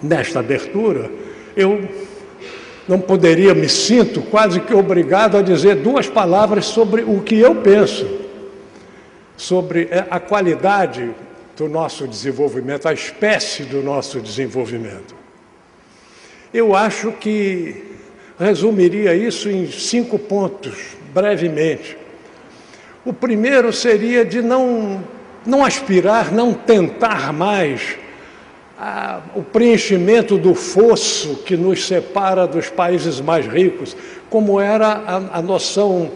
Nesta abertura, eu não poderia, me sinto quase que obrigado a dizer duas palavras sobre o que eu penso, sobre a qualidade do nosso desenvolvimento, a espécie do nosso desenvolvimento. Eu acho que resumiria isso em 5 pontos, brevemente. O primeiro seria de não aspirar, não tentar mais o preenchimento do fosso que nos separa dos países mais ricos, como era a noção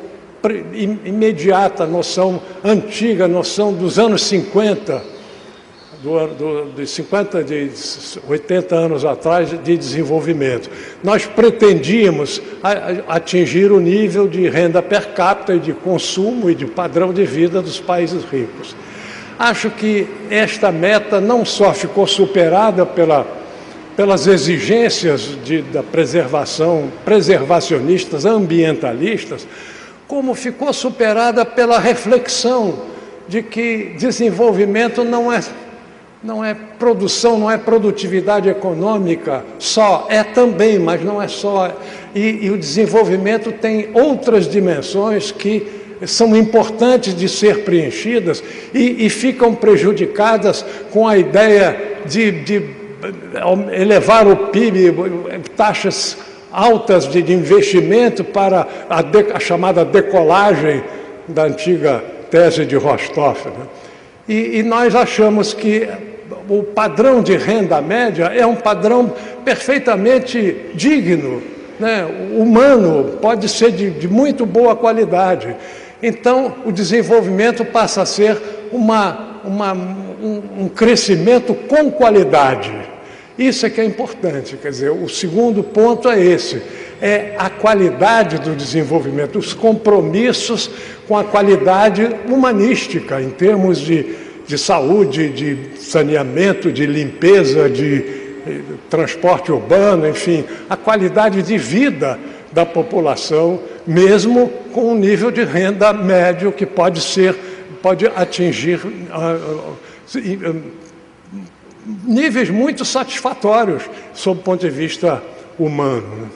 imediata, a noção antiga, a noção dos anos 50, de 80 anos atrás, de desenvolvimento. Nós pretendíamos atingir o nível de renda per capita e de consumo e de padrão de vida dos países ricos. Acho que esta meta não só ficou superada pelas exigências da preservacionistas, ambientalistas, como ficou superada pela reflexão de que desenvolvimento não é produção, não é produtividade econômica só, é também, mas não é só. E o desenvolvimento tem outras dimensões que são importantes de ser preenchidas e ficam prejudicadas com a ideia de elevar o PIB, taxas altas de investimento para a chamada decolagem da antiga tese de Rostov, né? E nós achamos que o padrão de renda média é um padrão perfeitamente digno, né? Humano, pode ser de muito boa qualidade. Então, o desenvolvimento passa a ser um crescimento com qualidade. Isso é que é importante, quer dizer, o segundo ponto é esse, é a qualidade do desenvolvimento, os compromissos com a qualidade humanística, em termos de saúde, de saneamento, de limpeza, de transporte urbano, enfim, a qualidade de vida da população, mesmo com um nível de renda médio que pode atingir níveis muito satisfatórios sob o ponto de vista humano.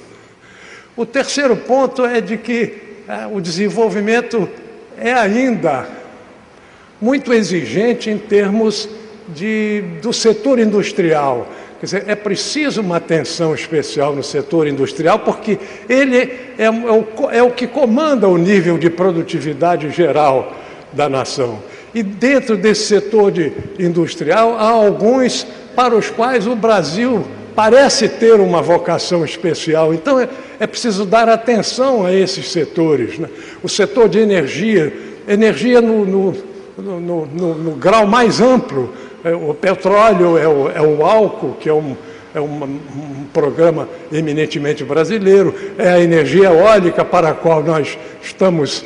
O terceiro ponto é de que o desenvolvimento é ainda muito exigente em termos do setor industrial. Quer dizer, é preciso uma atenção especial no setor industrial, porque ele é o que comanda o nível de produtividade geral da nação. E dentro desse setor industrial, há alguns para os quais o Brasil parece ter uma vocação especial. Então, é preciso dar atenção a esses setores, né? O setor de energia no grau mais amplo. O petróleo é o álcool, que é um programa eminentemente brasileiro, é a energia eólica para a qual nós estamos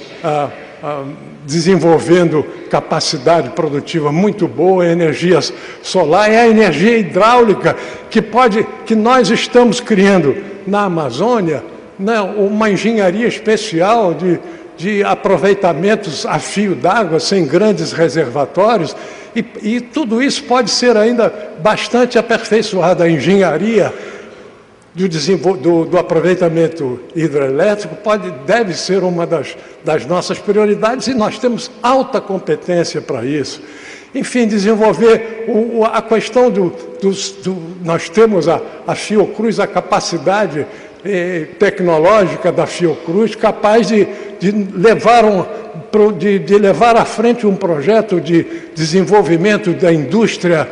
desenvolvendo capacidade produtiva muito boa, a energia solar, é a energia hidráulica que nós estamos criando na Amazônia, né, uma engenharia especial de aproveitamentos a fio d'água, sem grandes reservatórios, e tudo isso pode ser ainda bastante aperfeiçoado. A engenharia do aproveitamento hidrelétrico deve ser uma das nossas prioridades, e nós temos alta competência para isso. Enfim, desenvolver a questão nós temos a Fiocruz, a capacidade tecnológica da Fiocruz, capaz de levar à frente um projeto de desenvolvimento da indústria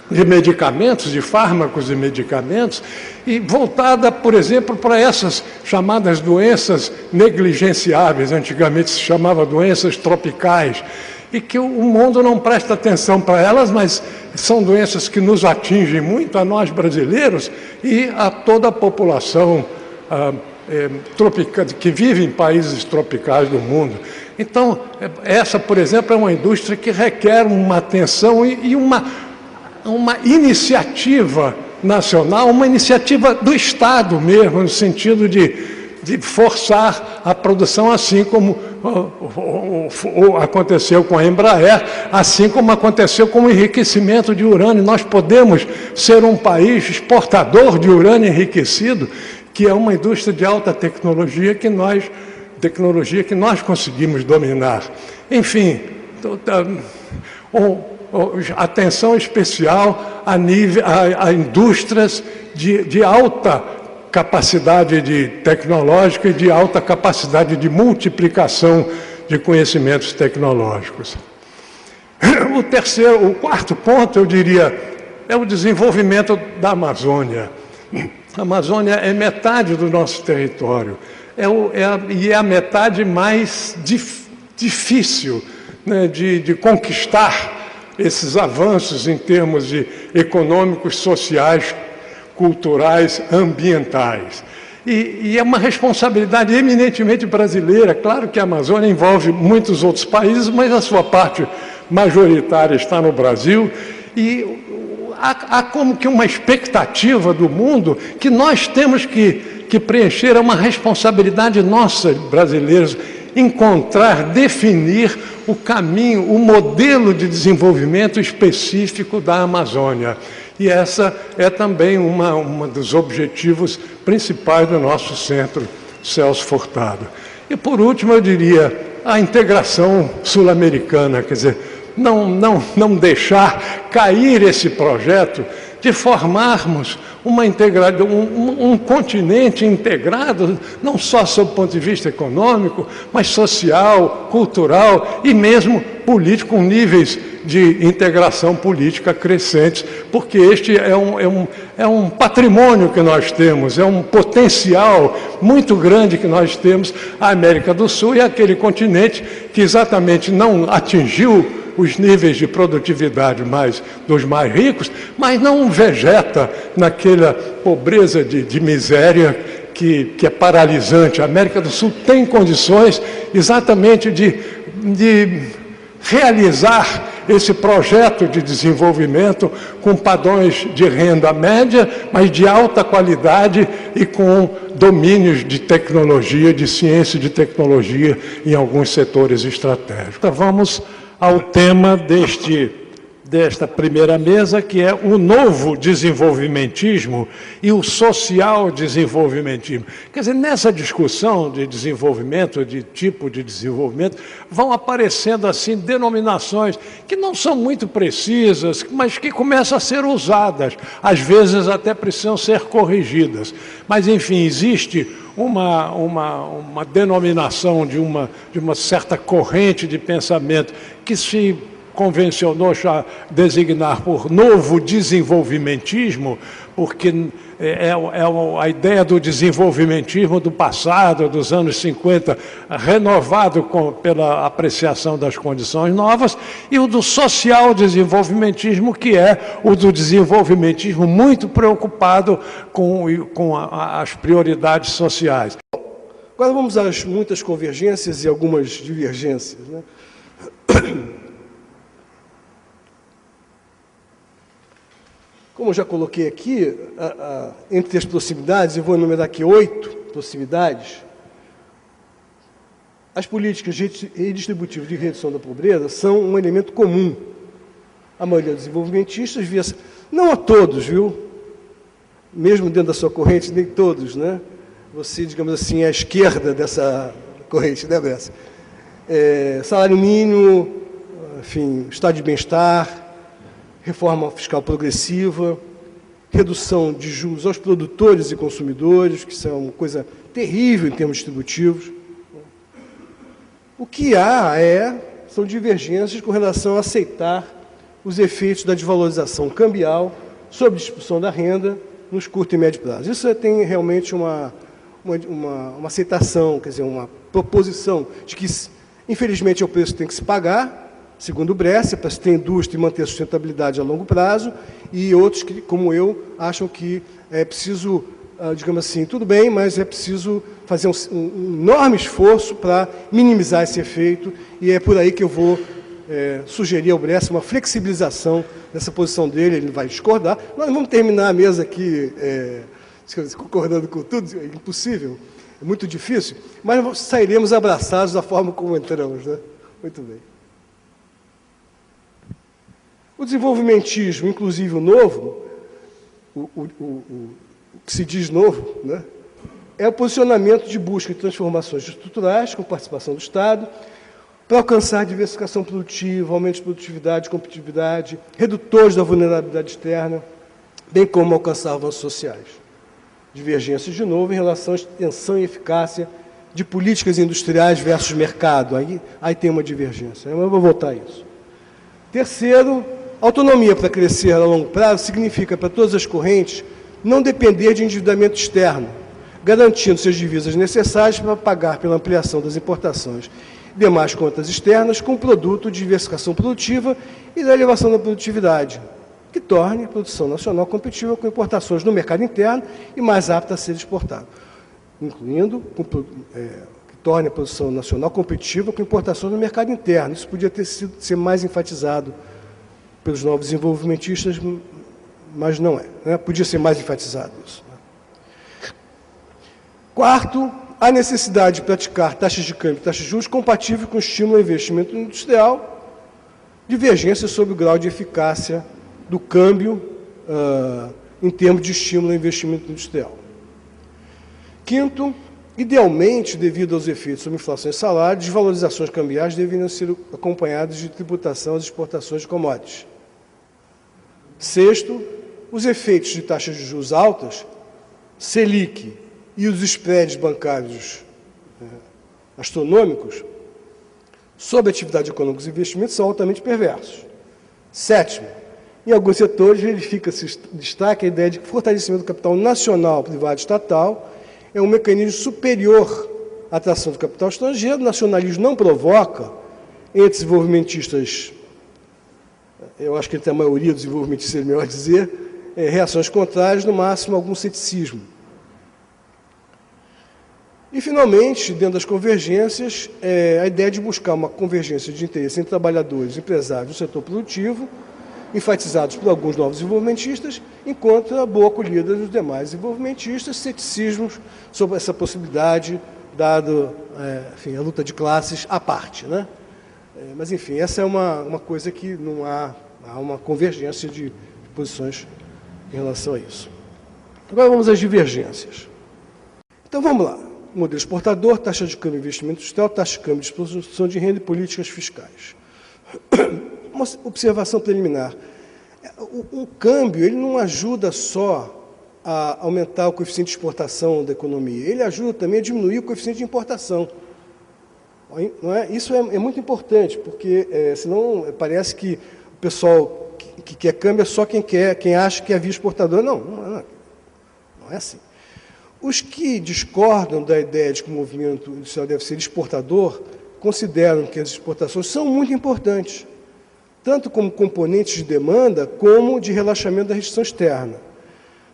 de medicamentos, de fármacos e medicamentos, e voltada, por exemplo, para essas chamadas doenças negligenciáveis, antigamente se chamava doenças tropicais, e que o mundo não presta atenção para elas, mas são doenças que nos atingem muito, a nós brasileiros e a toda a população que vive em países tropicais do mundo. Então, essa, por exemplo, é uma indústria que requer uma atenção e uma iniciativa nacional, uma iniciativa do Estado mesmo, no sentido de de forçar a produção, assim como aconteceu com a Embraer, assim como aconteceu com o enriquecimento de urânio. Nós podemos ser um país exportador de urânio enriquecido, que é uma indústria de alta tecnologia que nós conseguimos dominar. Enfim, atenção especial a indústrias de alta capacidade tecnológica e de alta capacidade de multiplicação de conhecimentos tecnológicos. O quarto ponto, eu diria, é o desenvolvimento da Amazônia. A Amazônia é metade do nosso território, e é a metade mais difícil, né, de conquistar esses avanços em termos econômicos, sociais, culturais, ambientais. E é uma responsabilidade eminentemente brasileira. Claro que a Amazônia envolve muitos outros países, mas a sua parte majoritária está no Brasil, e há como que uma expectativa do mundo que nós temos que preencher. É uma responsabilidade nossa, brasileiros, encontrar, definir o caminho, o modelo de desenvolvimento específico da Amazônia. E essa é também uma dos objetivos principais do nosso centro Celso Furtado. E, por último, eu diria a integração sul-americana, quer dizer, não deixar cair esse projeto de formarmos um continente integrado, não só sob o ponto de vista econômico, mas social, cultural e mesmo político, com níveis de integração política crescentes, porque este é um patrimônio que nós temos, é um potencial muito grande que nós temos. A América do Sul é aquele continente que exatamente não atingiu os níveis de produtividade dos mais ricos, mas não vegeta naquela pobreza de miséria que é paralisante. A América do Sul tem condições exatamente de realizar esse projeto de desenvolvimento com padrões de renda média, mas de alta qualidade e com domínios de tecnologia, de ciência e de tecnologia em alguns setores estratégicos. Então, vamos ao tema desta primeira mesa, que é o novo desenvolvimentismo e o social desenvolvimentismo. Quer dizer, nessa discussão de desenvolvimento, de tipo de desenvolvimento, vão aparecendo assim denominações que não são muito precisas, mas que começam a ser usadas, às vezes até precisam ser corrigidas. Mas, enfim, existe uma denominação de uma certa corrente de pensamento que se convencionou designar por novo desenvolvimentismo, porque a ideia do desenvolvimentismo do passado, dos anos 50, renovado pela apreciação das condições novas, e o do social desenvolvimentismo, que é o do desenvolvimentismo muito preocupado com as prioridades sociais. Agora vamos às muitas convergências e algumas divergências, né? Como eu já coloquei aqui, entre as proximidades, eu vou enumerar aqui 8 proximidades, as políticas redistributivas de redução da pobreza são um elemento comum. A maioria dos desenvolvimentistas via, não a todos, viu? Mesmo dentro da sua corrente, nem todos, né? Você, digamos assim, é à esquerda dessa corrente, né, Bressa? Salário mínimo, enfim, estado de bem-estar, reforma fiscal progressiva, redução de juros aos produtores e consumidores, que são uma coisa terrível em termos distributivos. O que há são divergências com relação a aceitar os efeitos da desvalorização cambial sobre a distribuição da renda nos curto e médio prazo. Isso tem realmente uma aceitação, quer dizer, uma proposição de que, infelizmente, é o preço que tem que se pagar, segundo o Brescia, para se ter indústria e manter a sustentabilidade a longo prazo, e outros que, como eu, acham que é preciso, digamos assim, tudo bem, mas é preciso fazer um enorme esforço para minimizar esse efeito, e é por aí que eu vou sugerir ao Brescia uma flexibilização dessa posição dele. Ele vai discordar. Nós vamos terminar a mesa aqui concordando com tudo, é impossível. É muito difícil, mas sairemos abraçados da forma como entramos, né? Muito bem. O desenvolvimentismo, inclusive o novo, o que se diz novo, né? É o posicionamento de busca de transformações estruturais com participação do Estado para alcançar diversificação produtiva, aumento de produtividade, competitividade, redutores da vulnerabilidade externa, bem como alcançar avanços sociais. Divergências, de novo, em relação à extensão e eficácia de políticas industriais versus mercado. Aí tem uma divergência, mas eu vou voltar a isso. Terceiro, autonomia para crescer a longo prazo significa, para todas as correntes, não depender de endividamento externo, garantindo-se as divisas necessárias para pagar pela ampliação das importações e demais contas externas com produto de diversificação produtiva e da elevação da produtividade, que torne a produção nacional competitiva com importações no mercado interno e mais apta a ser exportada, incluindo que torne a produção nacional competitiva com importações no mercado interno. Isso podia ser mais enfatizado pelos novos desenvolvimentistas, mas não é, né? Podia ser mais enfatizado isso. Quarto, a necessidade de praticar taxas de câmbio e taxas de juros compatíveis com o estímulo ao investimento industrial, divergência sobre o grau de eficácia do câmbio em termos de estímulo ao investimento industrial. Quinto, idealmente, devido aos efeitos sobre inflação e salário, desvalorizações cambiais deveriam ser acompanhadas de tributação às exportações de commodities. Sexto, os efeitos de taxas de juros altas, Selic e os spreads bancários astronômicos sobre a atividade econômica e investimentos são altamente perversos. Sétimo, em alguns setores verifica-se destaque a ideia de que o fortalecimento do capital nacional, privado e estatal é um mecanismo superior à atração do capital estrangeiro. O nacionalismo não provoca, entre desenvolvimentistas, eu acho que entre a maioria dos desenvolvimentistas, é melhor dizer, reações contrárias, no máximo algum ceticismo. E, finalmente, dentro das convergências, a ideia de buscar uma convergência de interesse entre trabalhadores, empresários do setor produtivo, enfatizados por alguns novos desenvolvimentistas, enquanto a boa acolhida dos demais desenvolvimentistas, ceticismos sobre essa possibilidade, dado enfim, a luta de classes à parte, né? Mas, enfim, essa é uma coisa que não há uma convergência de posições em relação a isso. Agora vamos às divergências. Então, vamos lá. Modelo exportador, taxa de câmbio e investimento industrial, taxa de câmbio de produção de renda e políticas fiscais. Uma observação preliminar. O câmbio ele não ajuda só a aumentar o coeficiente de exportação da economia, ele ajuda também a diminuir o coeficiente de importação. Não é? Isso é muito importante, porque senão parece que o pessoal que quer câmbio é só quem acha que é via exportadora. Não é assim. Os que discordam da ideia de que o movimento industrial deve ser exportador, consideram que as exportações são muito importantes, tanto como componentes de demanda, como de relaxamento da restrição externa.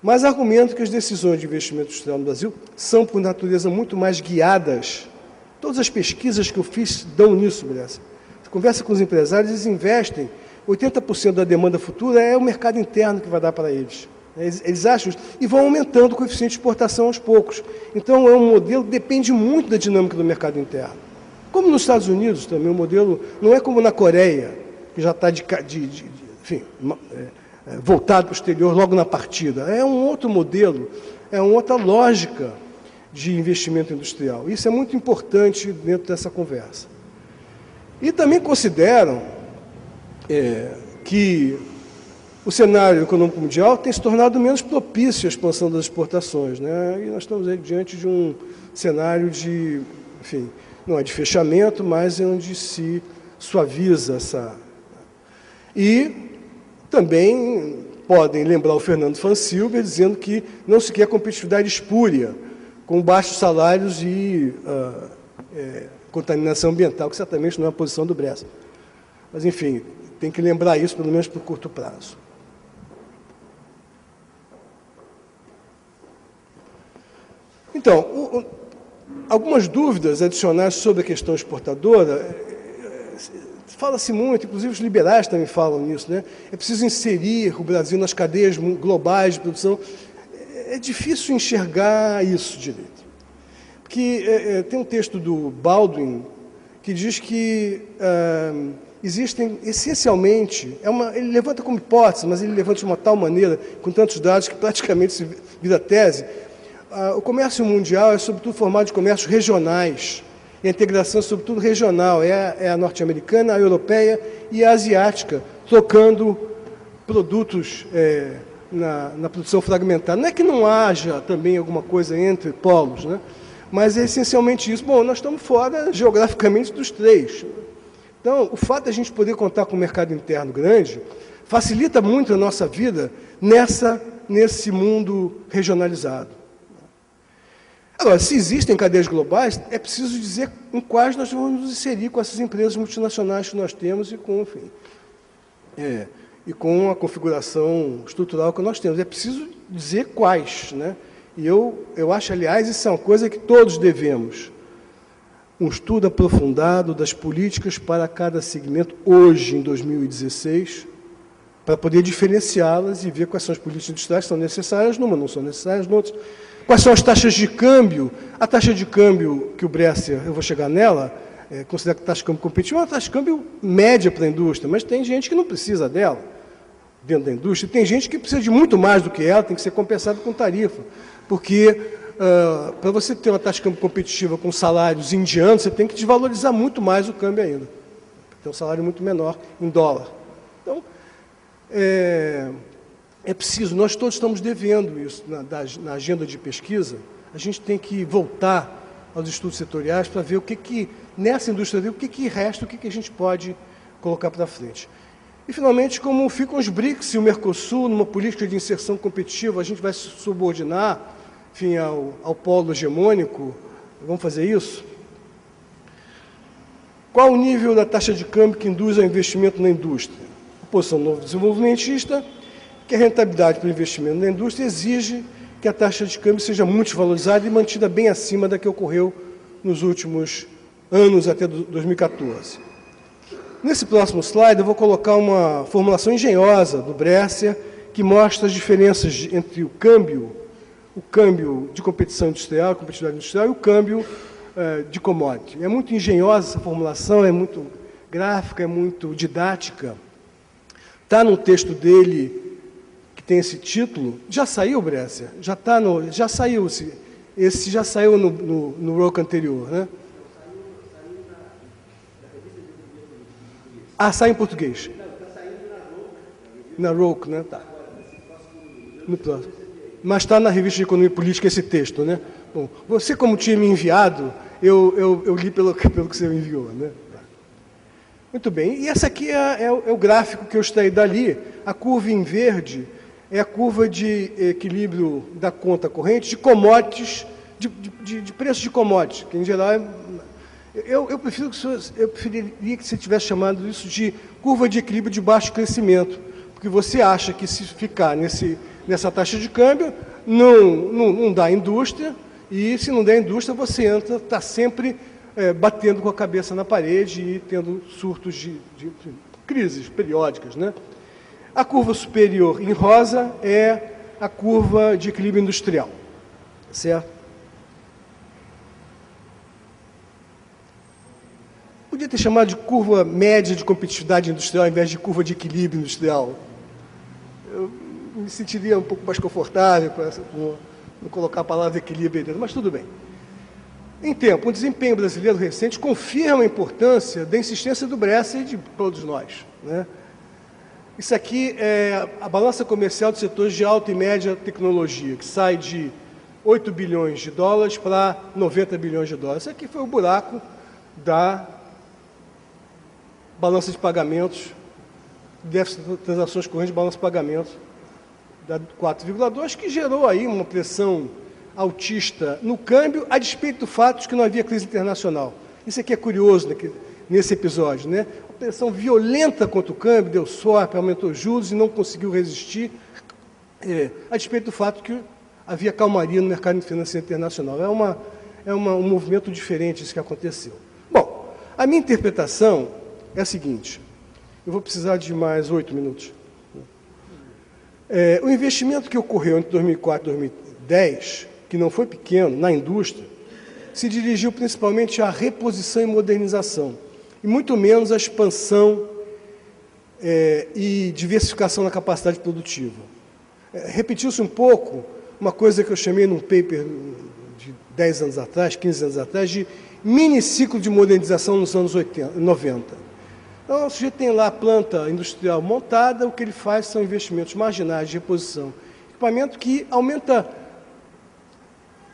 Mas argumentam que as decisões de investimento industrial no Brasil são, por natureza, muito mais guiadas. Todas as pesquisas que eu fiz dão nisso, Bressa. Você conversa com os empresários, eles investem, 80% da demanda futura é o mercado interno que vai dar para eles. Eles acham isso, e vão aumentando o coeficiente de exportação aos poucos. Então, é um modelo que depende muito da dinâmica do mercado interno. Como nos Estados Unidos também, o modelo não é como na Coreia, que já está voltado para o exterior logo na partida. É um outro modelo, é uma outra lógica de investimento industrial. Isso é muito importante dentro dessa conversa. E também consideram que o cenário econômico mundial tem se tornado menos propício à expansão das exportações, né? E nós estamos aí diante de um cenário de, enfim, não é de fechamento, mas é onde se suaviza essa... E também podem lembrar o Fernando Fansilber dizendo que não se quer competitividade espúria, com baixos salários e contaminação ambiental, que certamente não é a posição do Bressa. Mas, enfim, tem que lembrar isso, pelo menos por curto prazo. Então, algumas dúvidas adicionais sobre a questão exportadora. Fala-se muito, inclusive os liberais também falam nisso, né? É preciso inserir o Brasil nas cadeias globais de produção. É difícil enxergar isso direito. que tem um texto do Baldwin que diz que existem, essencialmente, ele levanta como hipótese, mas ele levanta de uma tal maneira, com tantos dados, que praticamente se vira tese. O comércio mundial é, sobretudo, formado de comércios regionais. E a integração, sobretudo, regional. É a norte-americana, a europeia e a asiática, trocando produtos na produção fragmentada. Não é que não haja também alguma coisa entre polos, né? Mas é essencialmente isso. Bom, nós estamos fora, geograficamente, dos três. Então, o fato de a gente poder contar com um mercado interno grande facilita muito a nossa vida nesse mundo regionalizado. Agora, se existem cadeias globais, é preciso dizer em quais nós vamos nos inserir com essas empresas multinacionais que nós temos e com, enfim, e com a configuração estrutural que nós temos. É preciso dizer quais, né? E eu acho, aliás, isso é uma coisa que todos devemos. Um estudo aprofundado das políticas para cada segmento, hoje, em 2016, para poder diferenciá-las e ver quais são as políticas industriais que são necessárias numa, não são necessárias noutras. Quais são as taxas de câmbio? A taxa de câmbio que o Bresser, eu vou chegar nela, considera que a taxa de câmbio competitiva é uma taxa de câmbio média para a indústria, mas tem gente que não precisa dela dentro da indústria, tem gente que precisa de muito mais do que ela, tem que ser compensado com tarifa, porque para você ter uma taxa de câmbio competitiva com salários indianos, você tem que desvalorizar muito mais o câmbio ainda, tem um salário muito menor em dólar. Então, é preciso, nós todos estamos devendo isso na agenda de pesquisa, a gente tem que voltar aos estudos setoriais para ver o que nessa indústria, o que resta, o que a gente pode colocar para frente. E, finalmente, como ficam os BRICS e o Mercosul, numa política de inserção competitiva, a gente vai se subordinar, enfim, ao polo hegemônico, vamos fazer isso? Qual o nível da taxa de câmbio que induz ao investimento na indústria? A posição novo desenvolvimentista, que a rentabilidade para o investimento na indústria exige que a taxa de câmbio seja muito desvalorizada e mantida bem acima da que ocorreu nos últimos anos, até 2014. Nesse próximo slide, eu vou colocar uma formulação engenhosa do Bresser, que mostra as diferenças entre o câmbio de competição industrial, competitividade industrial, e o câmbio de commodity. É muito engenhosa essa formulação, é muito gráfica, é muito didática. Está no texto dele, tem esse título, já saiu, Bresser? Já saiu, esse já saiu no ROC anterior, né? Sai em português. Na ROC, né? Tá. No próximo. Mas está na Revista de Economia e Política esse texto, né? Bom, você, como tinha me enviado, eu li pelo que você me enviou, né? Tá. Muito bem. E essa aqui é o gráfico que eu extraí dali. A curva em verde é a curva de equilíbrio da conta corrente de commodities, de preço de commodities, que em geral eu preferiria que você tivesse chamado isso de curva de equilíbrio de baixo crescimento, porque você acha que se ficar nessa taxa de câmbio, não dá indústria, e se não der indústria, você está sempre batendo com a cabeça na parede e tendo surtos de crises periódicas, né? A curva superior em rosa é a curva de equilíbrio industrial, certo? Podia ter chamado de curva média de competitividade industrial ao invés de curva de equilíbrio industrial. Eu me sentiria um pouco mais confortável com não colocar a palavra equilíbrio aí dentro, mas tudo bem. Em tempo, o desempenho brasileiro recente confirma a importância da insistência do Bresser e de todos nós, né? Isso aqui é a balança comercial dos setores de alta e média tecnologia, que sai de 8 bilhões de dólares para 90 bilhões de dólares. Isso aqui foi o buraco da balança de pagamentos, déficit de transações correntes de balança de pagamentos, da 4,2, que gerou aí uma pressão altista no câmbio, a despeito do fato de que não havia crise internacional. Isso aqui é curioso nesse episódio, né? Pressão violenta contra o câmbio, deu swap, aumentou juros e não conseguiu resistir, a despeito do fato que havia calmaria no mercado financeiro internacional. É um movimento diferente isso que aconteceu. Bom, a minha interpretação é a seguinte, eu vou precisar de mais 8 minutos. O investimento que ocorreu entre 2004 e 2010, que não foi pequeno, na indústria, se dirigiu principalmente à reposição e modernização, e muito menos à expansão e diversificação na capacidade produtiva. Repetiu-se um pouco uma coisa que eu chamei num paper de 10 anos atrás, 15 anos atrás, de miniciclo de modernização nos anos 90. Então, o sujeito tem lá a planta industrial montada, o que ele faz são investimentos marginais de reposição. Equipamento que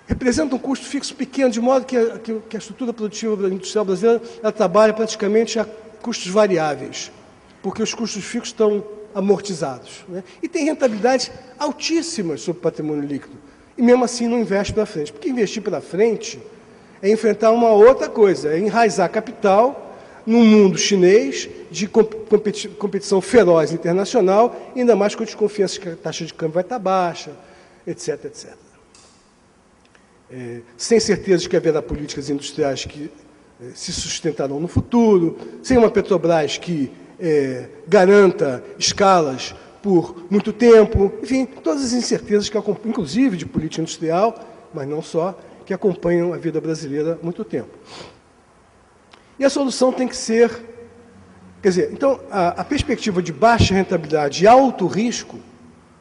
representa um custo fixo pequeno, de modo que a estrutura produtiva industrial brasileira ela trabalha praticamente a custos variáveis, porque os custos fixos estão amortizados, né? E tem rentabilidades altíssimas sobre o patrimônio líquido. E mesmo assim não investe para frente. Porque investir para frente é enfrentar uma outra coisa, é enraizar capital num mundo chinês de competição feroz internacional, ainda mais com a desconfiança que a taxa de câmbio vai estar baixa, etc, etc. Sem certeza de que haverá políticas industriais que se sustentarão no futuro, sem uma Petrobras que garanta escalas por muito tempo, enfim, todas as incertezas que acompanham, inclusive de política industrial, mas não só, que acompanham a vida brasileira há muito tempo. E a solução tem que ser, quer dizer, então, a perspectiva de baixa rentabilidade e alto risco,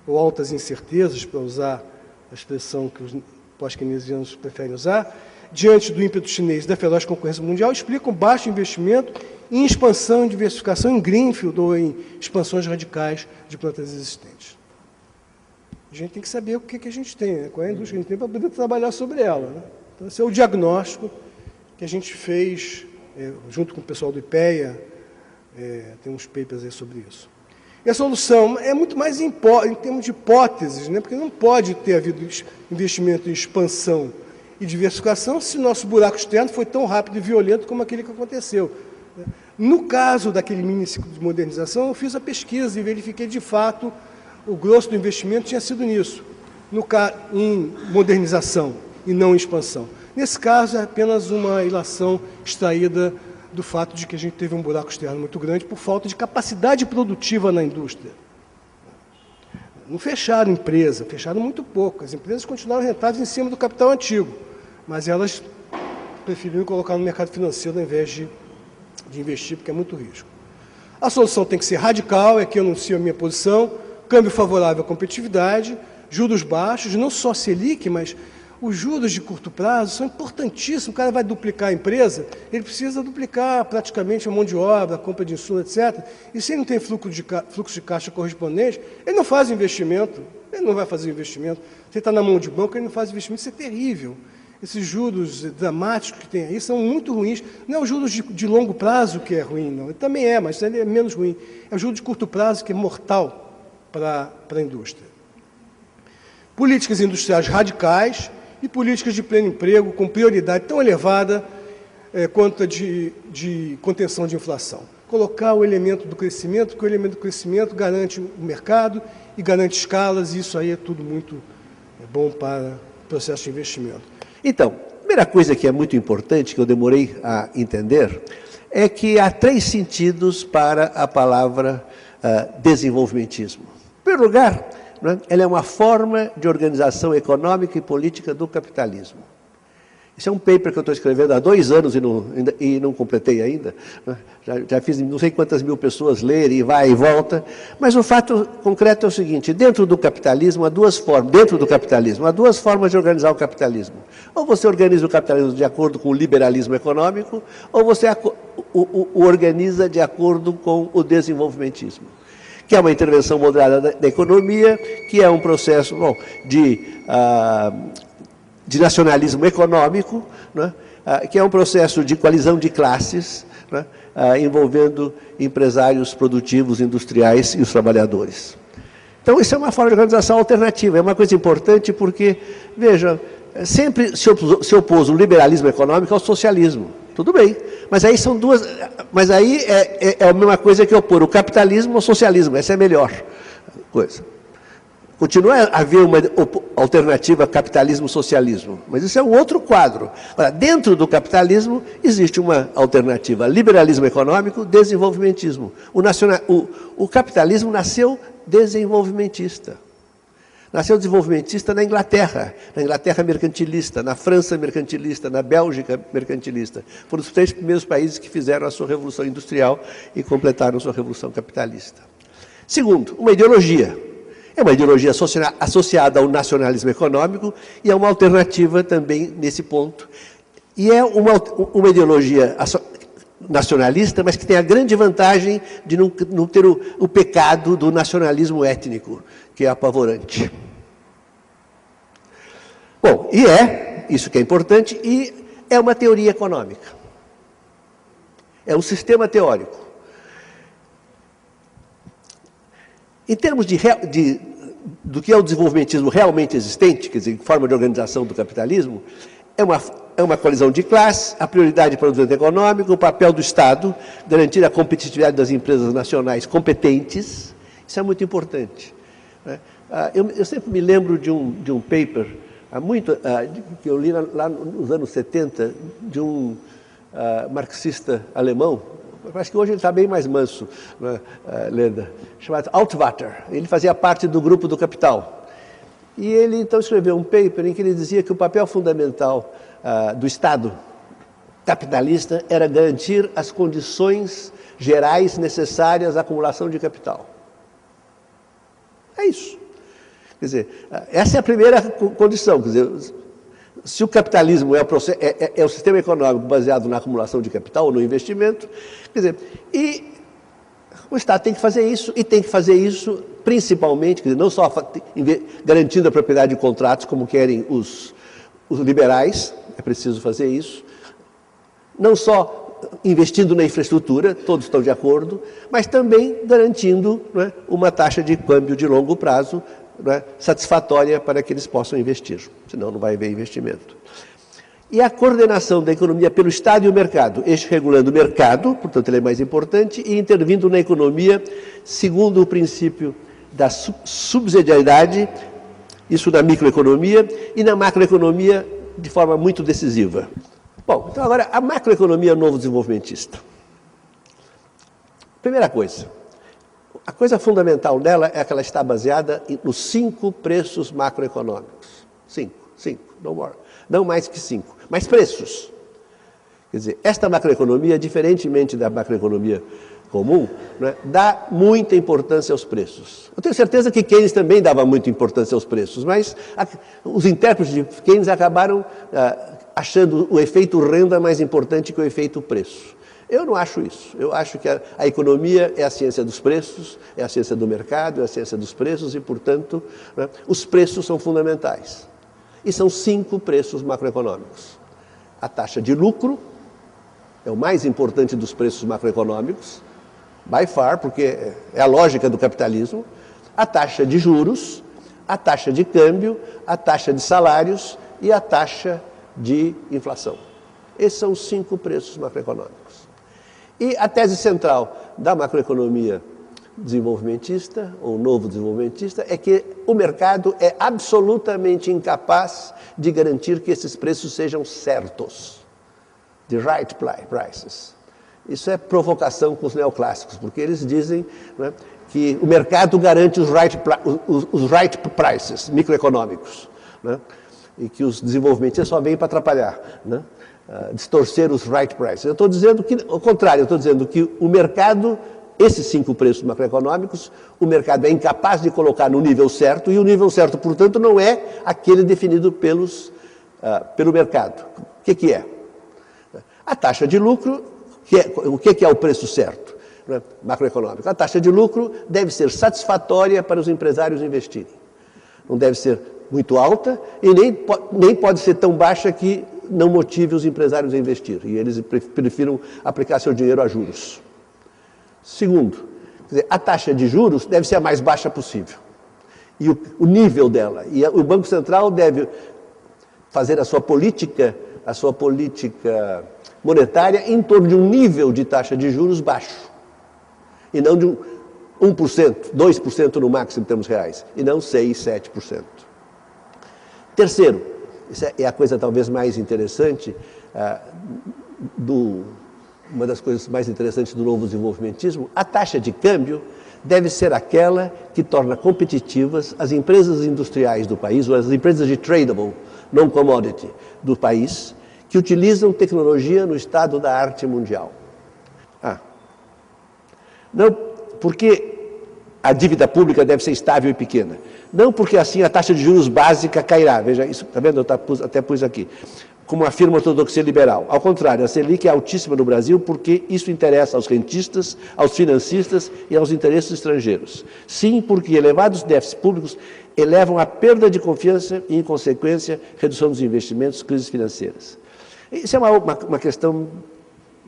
ou altas incertezas, para usar a expressão que os pós-keynesianos preferem usar, diante do ímpeto chinês da feroz concorrência mundial, explica um baixo investimento em expansão e diversificação em greenfield ou em expansões radicais de plantas existentes. A gente tem que saber o que a gente tem, né? Qual é a indústria que a gente tem para poder trabalhar sobre ela, né? Então, esse é o diagnóstico que a gente fez junto com o pessoal do IPEA, tem uns papers aí sobre isso. E a solução é muito mais em termos de hipóteses, né? Porque não pode ter havido investimento em expansão e diversificação se o nosso buraco externo foi tão rápido e violento como aquele que aconteceu. No caso daquele miniciclo de modernização, eu fiz a pesquisa e verifiquei, de fato, o grosso do investimento tinha sido nisso, em modernização e não em expansão. Nesse caso, é apenas uma ilação extraída do fato de que a gente teve um buraco externo muito grande por falta de capacidade produtiva na indústria. Não fecharam empresa, fecharam muito pouco. As empresas continuaram rentáveis em cima do capital antigo, mas elas preferiram colocar no mercado financeiro ao invés de investir, porque é muito risco. A solução tem que ser radical, é que eu anuncio a minha posição, câmbio favorável à competitividade, juros baixos, não só Selic, mas os juros de curto prazo são importantíssimos. O cara vai duplicar a empresa, ele precisa duplicar praticamente a mão de obra, a compra de insumos, etc. E se ele não tem fluxo de caixa correspondente, ele não faz investimento, ele não vai fazer investimento. Se ele está na mão de banco, ele não faz investimento, isso é terrível. Esses juros dramáticos que tem aí são muito ruins. Não é o juros de longo prazo que é ruim, não. Ele também é, mas ele é menos ruim. É o juros de curto prazo que é mortal para a indústria. Políticas industriais radicais e políticas de pleno emprego com prioridade tão elevada quanto a de contenção de inflação. Colocar o elemento do crescimento, porque o elemento do crescimento garante o mercado e garante escalas, e isso aí é tudo muito bom para o processo de investimento. Então, a primeira coisa que é muito importante, que eu demorei a entender, é que há 3 sentidos para a palavra desenvolvimentismo. Em primeiro lugar, né, ela é uma forma de organização econômica e política do capitalismo. Isso é um paper que eu estou escrevendo há 2 anos e não completei ainda. Né? Já fiz não sei quantas mil pessoas lerem, e vai e volta. Mas o fato concreto é o seguinte: dentro do capitalismo há 2 formas. Dentro do capitalismo há 2 formas de organizar o capitalismo. Ou você organiza o capitalismo de acordo com o liberalismo econômico, ou você o organiza de acordo com o desenvolvimentismo, que é uma intervenção moderada da economia, que é um processo de nacionalismo econômico, né, que é um processo de coalizão de classes, né, envolvendo empresários produtivos, industriais e os trabalhadores. Então, isso é uma forma de organização alternativa, é uma coisa importante porque, veja, sempre se opôs o liberalismo econômico ao socialismo. Tudo bem, mas aí são mas aí é a mesma coisa que opor o capitalismo ao socialismo, essa é a melhor coisa. Continua a haver uma alternativa capitalismo-socialismo, mas isso é um outro quadro. Agora, dentro do capitalismo existe uma alternativa: liberalismo econômico, desenvolvimentismo. O capitalismo nasceu desenvolvimentista. Nasceu desenvolvimentista na Inglaterra mercantilista, na França mercantilista, na Bélgica mercantilista. Foram os 3 primeiros países que fizeram a sua revolução industrial e completaram a sua revolução capitalista. Segundo, uma ideologia. É uma ideologia associada ao nacionalismo econômico e é uma alternativa também nesse ponto. E é uma ideologia nacionalista, mas que tem a grande vantagem de não ter o pecado do nacionalismo étnico, que é apavorante. Bom, isso que é importante, e é uma teoria econômica. É um sistema teórico. Em termos do que é o desenvolvimentismo realmente existente, quer dizer, forma de organização do capitalismo, é uma colisão de classes, a prioridade para o desenvolvimento econômico, o papel do Estado, garantir a competitividade das empresas nacionais competentes, isso é muito importante. Eu sempre me lembro de um paper, que eu li lá nos anos 70, de um marxista alemão, parece que hoje ele está bem mais manso, né, Leda, chamado Altvater. Ele fazia parte do grupo do Capital. E ele, então, escreveu um paper em que ele dizia que o papel fundamental do Estado capitalista era garantir as condições gerais necessárias à acumulação de capital. É isso. Quer dizer, essa é a primeira condição. Quer dizer, se o capitalismo é o sistema econômico baseado na acumulação de capital ou no investimento, quer dizer, e o Estado tem que fazer isso, e tem que fazer isso principalmente, quer dizer, não só garantindo a propriedade de contratos, como querem os liberais, é preciso fazer isso, não só investindo na infraestrutura, todos estão de acordo, mas também garantindo, né, uma taxa de câmbio de longo prazo, né, satisfatória para que eles possam investir, senão não vai haver investimento. E a coordenação da economia pelo Estado e o mercado, este regulando o mercado, portanto ele é mais importante, e intervindo na economia segundo o princípio da subsidiariedade, isso na microeconomia, e na macroeconomia de forma muito decisiva. Bom, então agora a macroeconomia novo desenvolvimentista. Primeira coisa, a coisa fundamental dela é que ela está baseada nos 5 preços macroeconômicos. 5, no more. Não mais que 5, mas preços. Quer dizer, esta macroeconomia, diferentemente da macroeconomia comum, né, dá muita importância aos preços. Eu tenho certeza que Keynes também dava muita importância aos preços, mas os intérpretes de Keynes acabaram achando o efeito renda mais importante que o efeito preço. Eu não acho isso. Eu acho que a economia é a ciência dos preços, é a ciência do mercado, é a ciência dos preços e, portanto, né, os preços são fundamentais. E são 5 preços macroeconômicos. A taxa de lucro é o mais importante dos preços macroeconômicos, by far, porque é a lógica do capitalismo. A taxa de juros, a taxa de câmbio, a taxa de salários e a taxa de inflação. Esses são os 5 preços macroeconômicos. E a tese central da macroeconomia desenvolvimentista, ou novo desenvolvimentista, é que o mercado é absolutamente incapaz de garantir que esses preços sejam certos. The right prices. Isso é provocação com os neoclássicos, porque eles dizem, né, que o mercado garante os right prices microeconômicos, né, e que os desenvolvimentistas só vêm para atrapalhar, né, distorcer os right prices. Eu estou dizendo que, ao contrário, eu estou dizendo que o mercado, esses 5 preços macroeconômicos, o mercado é incapaz de colocar no nível certo, e o nível certo, portanto, não é aquele definido pelo mercado. O que é? A taxa de lucro, o que é o preço certo, né, macroeconômico? A taxa de lucro deve ser satisfatória para os empresários investirem. Não deve ser muito alta e nem pode ser tão baixa que não motive os empresários a investir. E eles prefiram aplicar seu dinheiro a juros. Segundo, quer dizer, a taxa de juros deve ser a mais baixa possível. E o nível dela. E o Banco Central deve fazer a sua política monetária em torno de um nível de taxa de juros baixo. E não de 1%, 2% no máximo em termos reais. E não 6%, 7%. Terceiro, essa é a coisa talvez mais interessante uma das coisas mais interessantes do novo desenvolvimentismo, a taxa de câmbio deve ser aquela que torna competitivas as empresas industriais do país, ou as empresas de tradable, non-commodity do país, que utilizam tecnologia no estado da arte mundial. Não porque a dívida pública deve ser estável e pequena. Não porque assim a taxa de juros básica cairá. Veja, isso, está vendo? Eu até pus aqui. Como afirma a ortodoxia liberal. Ao contrário, a Selic é altíssima no Brasil porque isso interessa aos rentistas, aos financistas e aos interesses estrangeiros. Sim, porque elevados déficits públicos elevam a perda de confiança e, em consequência, redução dos investimentos, crises financeiras. Isso é uma questão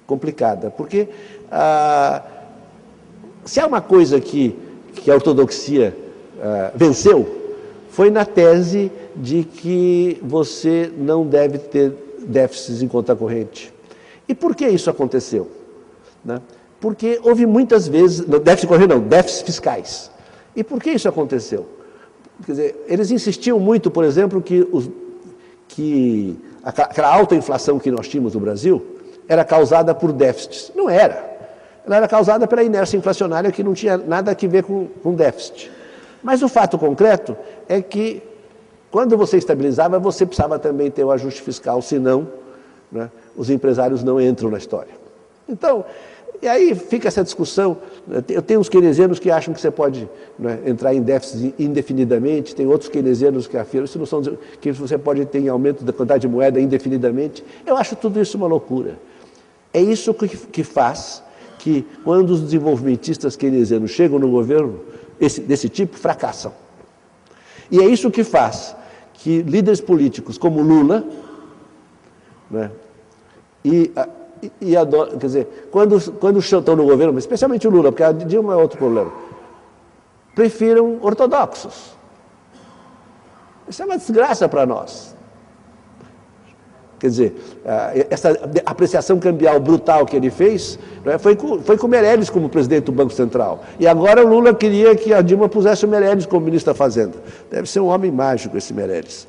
complicada, porque se há uma coisa que a ortodoxia venceu, foi na tese de que você não deve ter déficits em conta corrente. E por que isso aconteceu? Né? Porque houve muitas vezes, déficit corrente não, déficits fiscais. E por que isso aconteceu? Quer dizer, eles insistiam muito, por exemplo, que aquela alta inflação que nós tínhamos no Brasil era causada por déficits. Não era. Ela era causada pela inércia inflacionária que não tinha nada a ver com déficit. Mas o fato concreto é que, quando você estabilizava, você precisava também ter o ajuste fiscal, senão, né, os empresários não entram na história. Então, e aí fica essa discussão. Eu tenho uns keynesianos que acham que você pode, né, entrar em déficit indefinidamente, tem outros keynesianos que afirmam que você pode ter em aumento da quantidade de moeda indefinidamente. Eu acho tudo isso uma loucura. É isso que faz que, quando os desenvolvimentistas keynesianos chegam no governo desse tipo, fracassam. E é isso que faz que líderes políticos como Lula, né, quer dizer, quando estão no governo, mas especialmente o Lula, porque a Dilma é outro problema, prefiram ortodoxos. Isso é uma desgraça para nós. Quer dizer, essa apreciação cambial brutal que ele fez, né, foi com o Meirelles como presidente do Banco Central. E agora o Lula queria que a Dilma pusesse o Meirelles como ministro da Fazenda. Deve ser um homem mágico esse Meirelles.